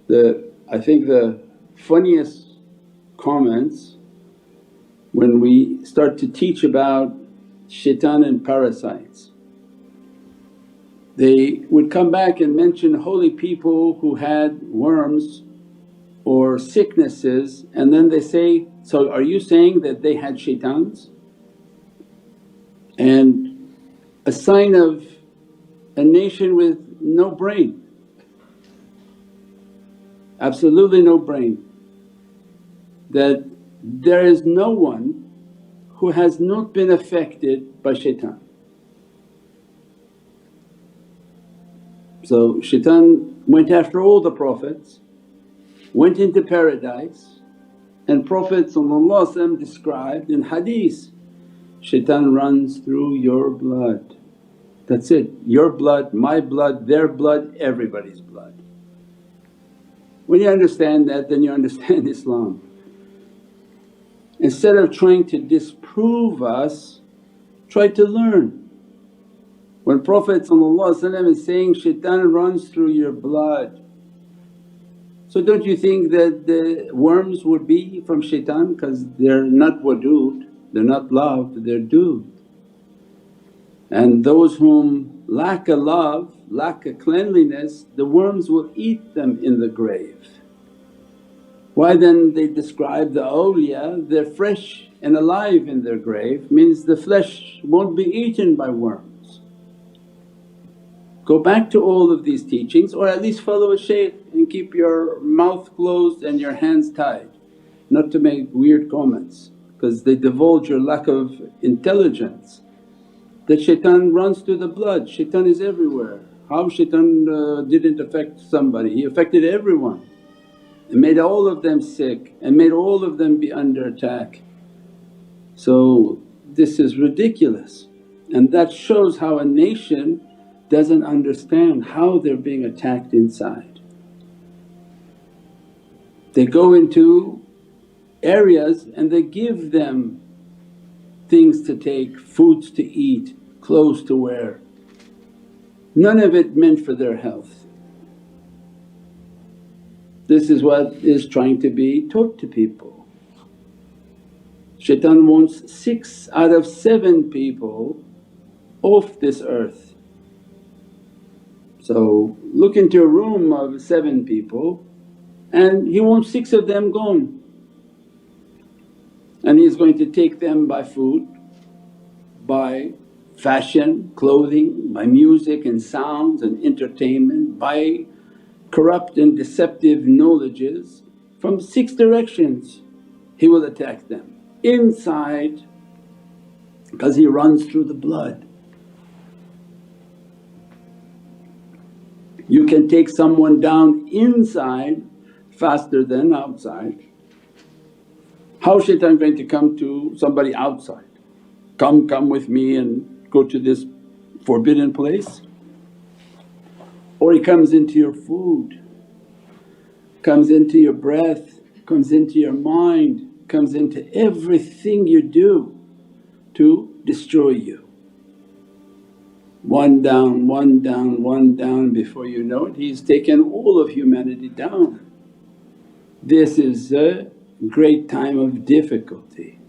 I think the funniest comments when we start to teach about shaitan and parasites, they would come back and mention holy people who had worms or sicknesses, and then they say, so are you saying that they had shaitans? And a sign of a nation with no brain, absolutely no brain, that there is no one who has not been affected by shaitan. So shaitan went after all the Prophets, went into paradise, and Prophet described in Hadith, shaitan runs through your blood. That's it, your blood, my blood, their blood, everybody's blood. When you understand that, then you understand Islam. Instead of trying to disprove us, try to learn. When Prophet is saying, shaitan runs through your blood, so don't you think that the worms would be from shaitan because they're not wadud, they're not loved, they're dud. And those whom lack a love, lack a cleanliness, the worms will eat them in the grave. Why then they describe the awliya, they're fresh and alive in their grave, means the flesh won't be eaten by worms. Go back to all of these teachings, or at least follow a shaykh and keep your mouth closed and your hands tied, not to make weird comments because they divulge your lack of intelligence. That shaitan runs through the blood, shaitan is everywhere. How shaitan didn't affect somebody? He affected everyone and made all of them sick and made all of them be under attack. So this is ridiculous, and that shows how a nation doesn't understand how they're being attacked inside. They go into areas and they give them things to take, foods to eat, clothes to wear, none of it meant for their health. This is what is trying to be taught to people. Shaitan wants 6 out of 7 people off this earth. So look into a room of 7 people and he wants 6 of them gone, and he's going to take them by food, by fashion, clothing, by music and sounds and entertainment, by corrupt and deceptive knowledges. From 6 directions he will attack them. Inside, because he runs through the blood. You can take someone down inside faster than outside. How is shaitan going to come to somebody outside? Come with me and go to this forbidden place? Or he comes into your food, comes into your breath, comes into your mind, comes into everything you do to destroy you. One down, one down, one down, before you know it he's taken all of humanity down. This is a great time of difficulty,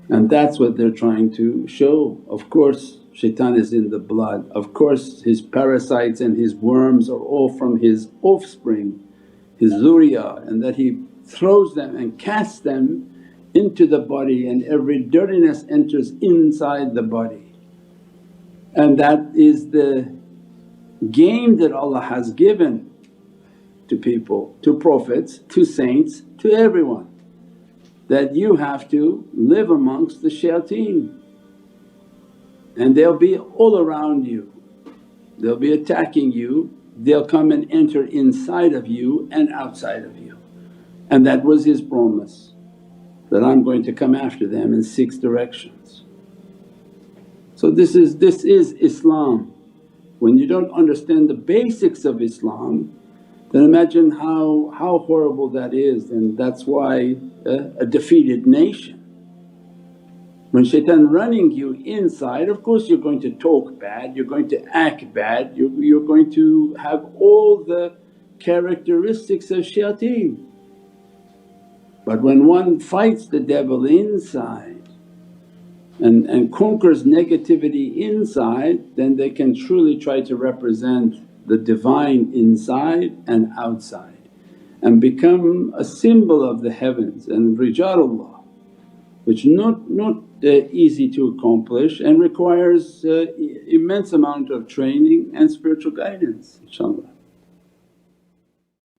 and that's what they're trying to show. Of course shaitan is in the blood, of course his parasites and his worms are all from his offspring, his zuriyah, and that he throws them and casts them into the body, and every dirtiness enters inside the body. And that is the game that Allah has given to people, to Prophets, to saints, to everyone, that you have to live amongst the shayateen and they'll be all around you, they'll be attacking you, they'll come and enter inside of you and outside of you. And that was His promise, that I'm going to come after them in 6 directions. So this is Islam. When you don't understand the basics of Islam, then imagine how horrible that is, and that's why a defeated nation. When shaitan running you inside, of course you're going to talk bad, you're going to act bad, you're going to have all the characteristics of shayateen. But when one fights the devil inside and conquers negativity inside, then they can truly try to represent the Divine inside and outside and become a symbol of the heavens and Rijalullah, which not easy to accomplish and requires immense amount of training and spiritual guidance, inshaAllah.